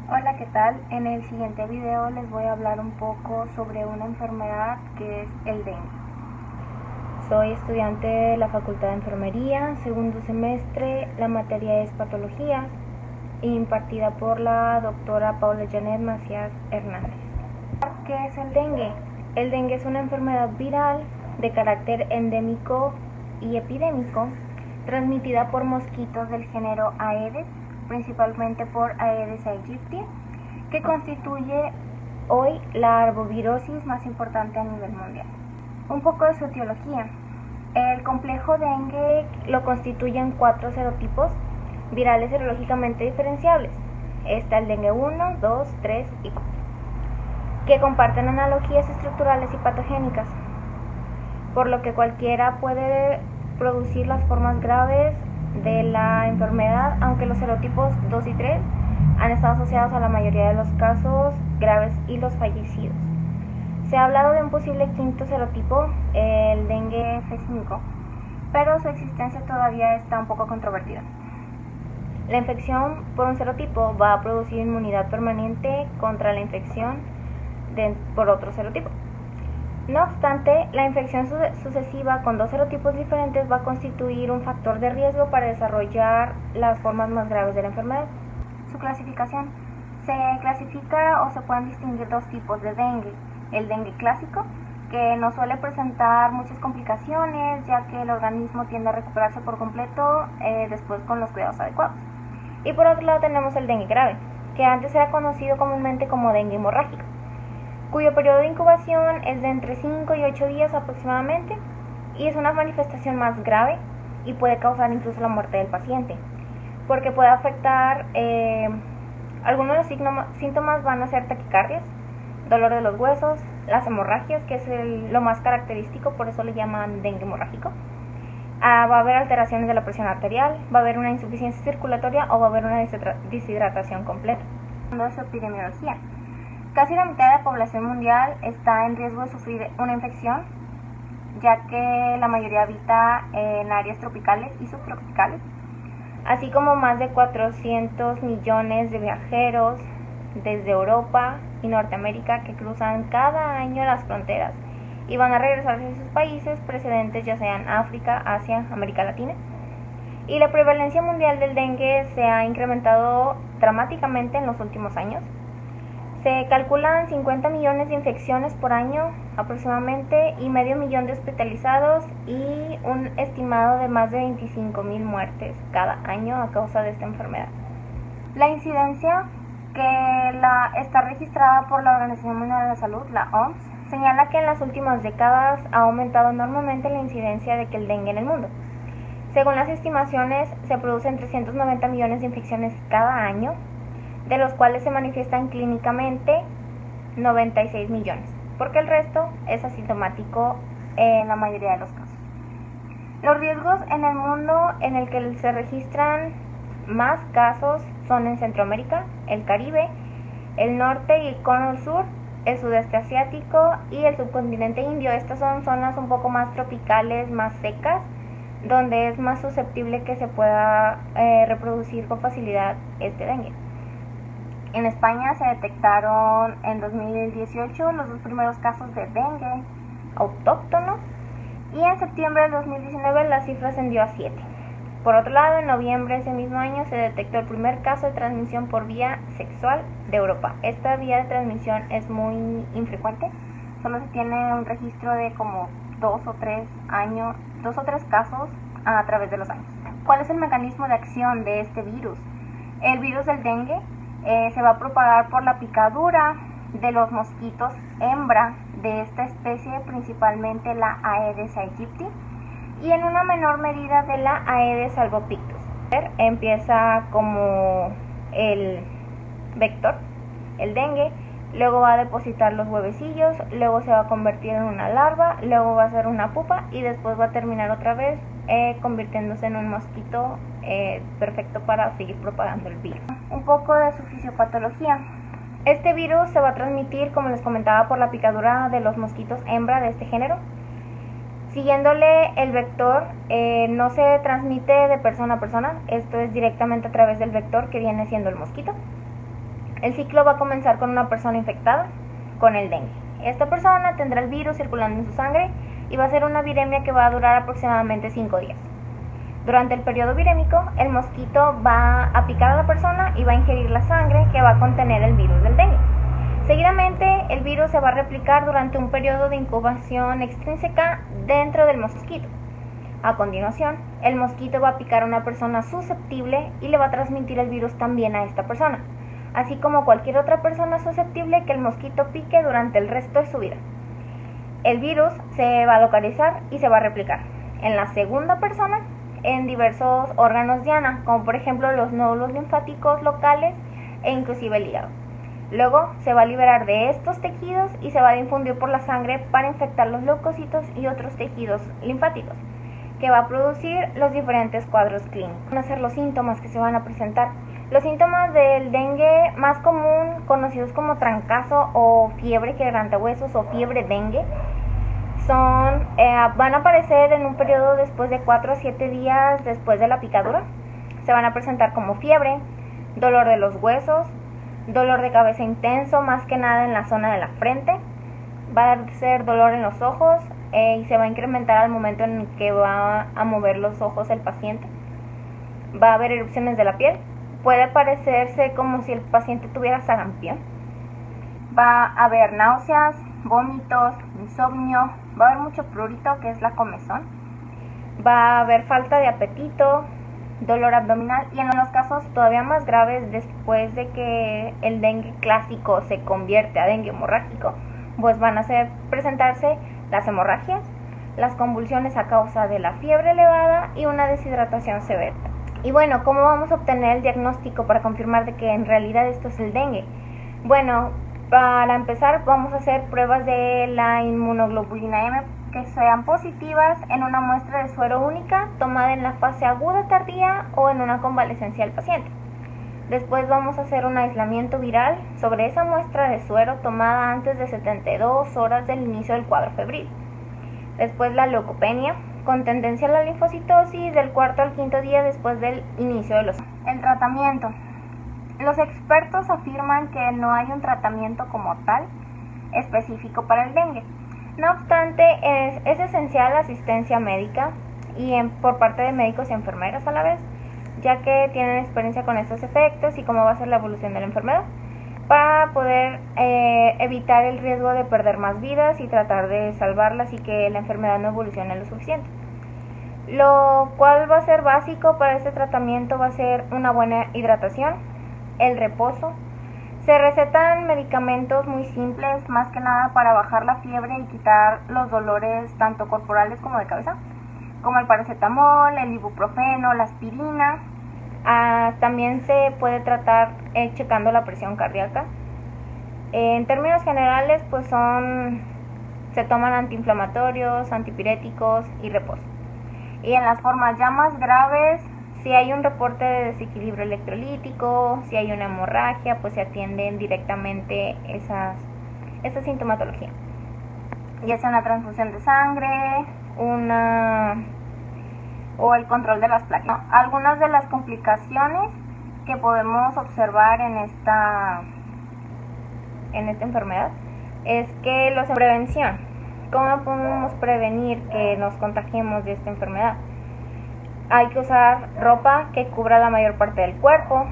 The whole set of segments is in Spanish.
Hola, ¿qué tal? En el siguiente video les voy a hablar un poco sobre una enfermedad que es el dengue. Soy estudiante de la Facultad de Enfermería, segundo semestre, la materia es patologías, impartida por la doctora Paula Janet Macías Hernández. ¿Qué es el dengue? El dengue es una enfermedad viral de carácter endémico y epidémico, transmitida por mosquitos del género Aedes, principalmente por Aedes aegypti, que constituye hoy la arbovirosis más importante a nivel mundial. Un poco de su etiología. El complejo dengue lo constituyen 4 serotipos virales serológicamente diferenciables. Está el dengue 1, 2, 3 y 4, que comparten analogías estructurales y patogénicas, por lo que cualquiera puede producir las formas graves de la enfermedad, aunque los serotipos 2 y 3 han estado asociados a la mayoría de los casos graves y los fallecidos. Se ha hablado de un posible quinto serotipo, el dengue F5, pero su existencia todavía está un poco controvertida. La infección por un serotipo va a producir inmunidad permanente contra la infección por otro serotipo. No obstante, la infección sucesiva con 2 serotipos diferentes va a constituir un factor de riesgo para desarrollar las formas más graves de la enfermedad. Su clasificación. Se clasifica o se pueden distinguir 2 tipos de dengue. El dengue clásico, que no suele presentar muchas complicaciones, ya que el organismo tiende a recuperarse por completo después con los cuidados adecuados. Y por otro lado tenemos el dengue grave, que antes era conocido comúnmente como dengue hemorrágico, cuyo periodo de incubación es de entre 5 y 8 días aproximadamente, y es una manifestación más grave y puede causar incluso la muerte del paciente, porque puede afectar, algunos de los síntomas van a ser taquicardias, dolor de los huesos, las hemorragias, que es lo más característico, por eso le llaman dengue hemorrágico. Va a haber alteraciones de la presión arterial, va a haber una insuficiencia circulatoria o va a haber una deshidratación completa. Hablando de su epidemiología, casi la mitad de la población mundial está en riesgo de sufrir una infección, ya que la mayoría habita en áreas tropicales y subtropicales, así como más de 400 millones de viajeros desde Europa y Norteamérica que cruzan cada año las fronteras y van a regresar a sus países precedentes, ya sean África, Asia, América Latina. Y la prevalencia mundial del dengue se ha incrementado dramáticamente en los últimos años. Se calculan 50 millones de infecciones por año aproximadamente y medio millón de hospitalizados y un estimado de más de 25,000 muertes cada año a causa de esta enfermedad. La incidencia, que está registrada por la Organización Mundial de la Salud, la OMS, señala que en las últimas décadas ha aumentado enormemente la incidencia de el dengue en el mundo. Según las estimaciones, se producen 390 millones de infecciones cada año, de los cuales se manifiestan clínicamente 96 millones, porque el resto es asintomático en la mayoría de los casos. Los riesgos en el mundo en el que se registran más casos son en Centroamérica, el Caribe, el norte y el cono sur, el sudeste asiático y el subcontinente indio. Estas son zonas un poco más tropicales, más secas, donde es más susceptible que se pueda reproducir con facilidad este dengue. En España se detectaron en 2018 los 2 primeros casos de dengue autóctono y en septiembre del 2019 la cifra ascendió a 7. Por otro lado, en noviembre de ese mismo año se detectó el primer caso de transmisión por vía sexual de Europa. Esta vía de transmisión es muy infrecuente, solo se tiene un registro de como 2 o 3 casos a través de los años. ¿Cuál es el mecanismo de acción de este virus? El virus del dengue se va a propagar por la picadura de los mosquitos hembra de esta especie, principalmente la Aedes aegypti, y en una menor medida de la Aedes albopictus. Empieza como el vector, el dengue, luego va a depositar los huevecillos, luego se va a convertir en una larva, luego va a ser una pupa y después va a terminar otra vez convirtiéndose en un mosquito perfecto para seguir propagando el virus. Un poco de su fisiopatología. Este virus se va a transmitir, como les comentaba, por la picadura de los mosquitos hembra de este género. Siguiéndole el vector, no se transmite de persona a persona, esto es directamente a través del vector que viene siendo el mosquito. El ciclo va a comenzar con una persona infectada con el dengue. Esta persona tendrá el virus circulando en su sangre y va a ser una viremia que va a durar aproximadamente 5 días. Durante el periodo virémico, el mosquito va a picar a la persona y va a ingerir la sangre que va a contener el virus del dengue. Seguidamente, el virus se va a replicar durante un periodo de incubación extrínseca dentro del mosquito. A continuación, el mosquito va a picar a una persona susceptible y le va a transmitir el virus también a esta persona, así como cualquier otra persona susceptible que el mosquito pique durante el resto de su vida. El virus se va a localizar y se va a replicar en la segunda persona en diversos órganos diana, como por ejemplo los nódulos linfáticos locales e inclusive el hígado. Luego se va a liberar de estos tejidos y se va a difundir por la sangre para infectar los leucocitos y otros tejidos linfáticos, que va a producir los diferentes cuadros clínicos. Van a ser los síntomas que se van a presentar. Los síntomas del dengue más común, conocidos como trancazo o fiebre quebrantahuesos o fiebre dengue, van a aparecer en un periodo después de 4 a 7 días después de la picadura. Se van a presentar como fiebre, dolor de los huesos, dolor de cabeza intenso, más que nada en la zona de la frente. Va a ser dolor en los ojos y se va a incrementar al momento en que va a mover los ojos el paciente. Va a haber erupciones de la piel. Puede parecerse como si el paciente tuviera sarampión. Va a haber náuseas, vómitos, insomnio. Va a haber mucho prurito, que es la comezón. Va a haber falta de apetito, dolor abdominal y en los casos todavía más graves, después de que el dengue clásico se convierte a dengue hemorrágico, pues van a presentarse las hemorragias, las convulsiones a causa de la fiebre elevada y una deshidratación severa. Y bueno, ¿cómo vamos a obtener el diagnóstico para confirmar de que en realidad esto es el dengue? Bueno, para empezar vamos a hacer pruebas de la inmunoglobulina M que sean positivas en una muestra de suero única tomada en la fase aguda tardía o en una convalecencia del paciente. Después vamos a hacer un aislamiento viral sobre esa muestra de suero tomada antes de 72 horas del inicio del cuadro febril. Después la leucopenia, con tendencia a la linfocitosis del 4º al 5º día después del inicio de los... El tratamiento. Los expertos afirman que no hay un tratamiento como tal específico para el dengue. No obstante, es esencial la asistencia médica por parte de médicos y enfermeras a la vez, ya que tienen experiencia con estos efectos y cómo va a ser la evolución de la enfermedad, para poder evitar el riesgo de perder más vidas y tratar de salvarlas y que la enfermedad no evolucione lo suficiente. Lo cual va a ser básico para este tratamiento va a ser una buena hidratación, el reposo. Se recetan medicamentos muy simples, más que nada para bajar la fiebre y quitar los dolores tanto corporales como de cabeza, como el paracetamol, el ibuprofeno, la aspirina. También se puede tratar checando la presión cardíaca. En términos generales, pues se toman antiinflamatorios, antipiréticos y reposo. Y en las formas ya más graves, si hay un reporte de desequilibrio electrolítico, si hay una hemorragia, pues se atienden directamente esa sintomatología. Ya sea una transfusión de sangre, o el control de las plaquetas. Algunas de las complicaciones que podemos observar en esta enfermedad es que la prevención. ¿Cómo podemos prevenir que nos contagiemos de esta enfermedad? Hay que usar ropa que cubra la mayor parte del cuerpo,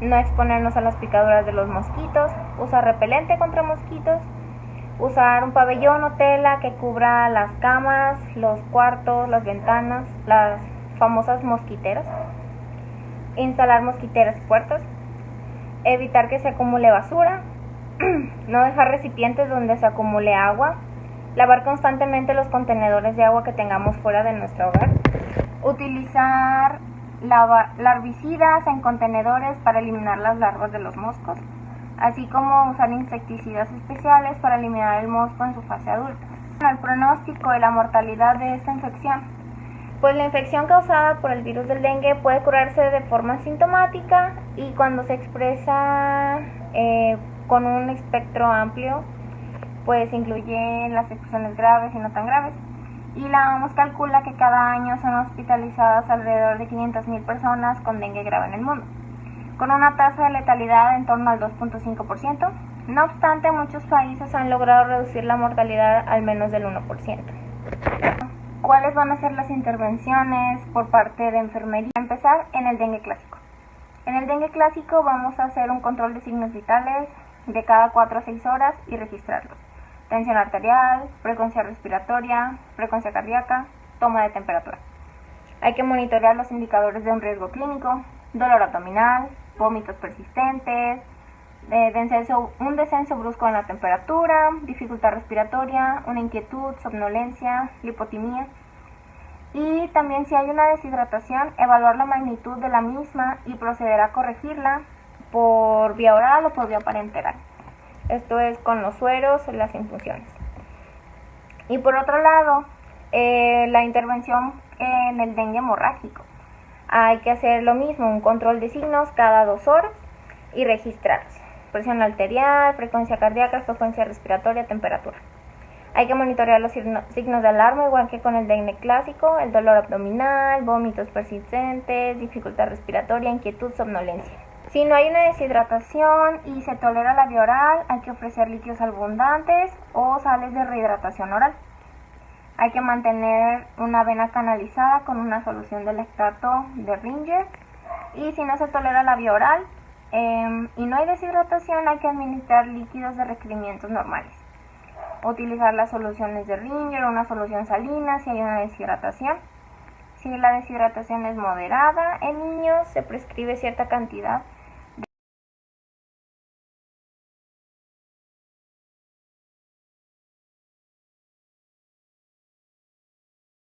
no exponernos a las picaduras de los mosquitos, usar repelente contra mosquitos, usar un pabellón o tela que cubra las camas, los cuartos, las ventanas, las famosas mosquiteras, instalar mosquiteras y puertas, evitar que se acumule basura, no dejar recipientes donde se acumule agua, lavar constantemente los contenedores de agua que tengamos fuera de nuestro hogar, utilizar larvicidas en contenedores para eliminar las larvas de los moscos, así como usar insecticidas especiales para eliminar el mosco en su fase adulta. El pronóstico y la mortalidad de esta infección. Pues la infección causada por el virus del dengue puede curarse de forma sintomática y cuando se expresa con un espectro amplio, pues incluye las infecciones graves y no tan graves. Y la OMS calcula que cada año son hospitalizadas alrededor de 500,000 personas con dengue grave en el mundo. con una tasa de letalidad en torno al 2.5%. No obstante, muchos países han logrado reducir la mortalidad al menos del 1%. ¿Cuáles van a ser las intervenciones por parte de enfermería? Para empezar, en el dengue clásico. En el dengue clásico vamos a hacer un control de signos vitales de cada 4 a 6 horas y registrarlos. Tensión arterial, frecuencia respiratoria, frecuencia cardíaca, toma de temperatura. Hay que monitorear los indicadores de un riesgo clínico, dolor abdominal, vómitos persistentes, un descenso brusco en la temperatura, dificultad respiratoria, una inquietud, somnolencia, lipotimia. Y también si hay una deshidratación, evaluar la magnitud de la misma y proceder a corregirla por vía oral o por vía parenteral. Esto es con los sueros o las infusiones. Y por otro lado, la intervención en el dengue hemorrágico. Hay que hacer lo mismo, un control de signos cada 2 horas y registrarlos. Presión arterial, frecuencia cardíaca, frecuencia respiratoria, temperatura. Hay que monitorear los signos de alarma, igual que con el dengue clásico, el dolor abdominal, vómitos persistentes, dificultad respiratoria, inquietud, somnolencia. Si no hay una deshidratación y se tolera la vía oral, hay que ofrecer líquidos abundantes o sales de rehidratación oral. Hay que mantener una vena canalizada con una solución de lactato de Ringer. Y si no se tolera la vía oral y no hay deshidratación, hay que administrar líquidos de requerimientos normales. Utilizar las soluciones de Ringer o una solución salina si hay una deshidratación. Si la deshidratación es moderada en niños, se prescribe cierta cantidad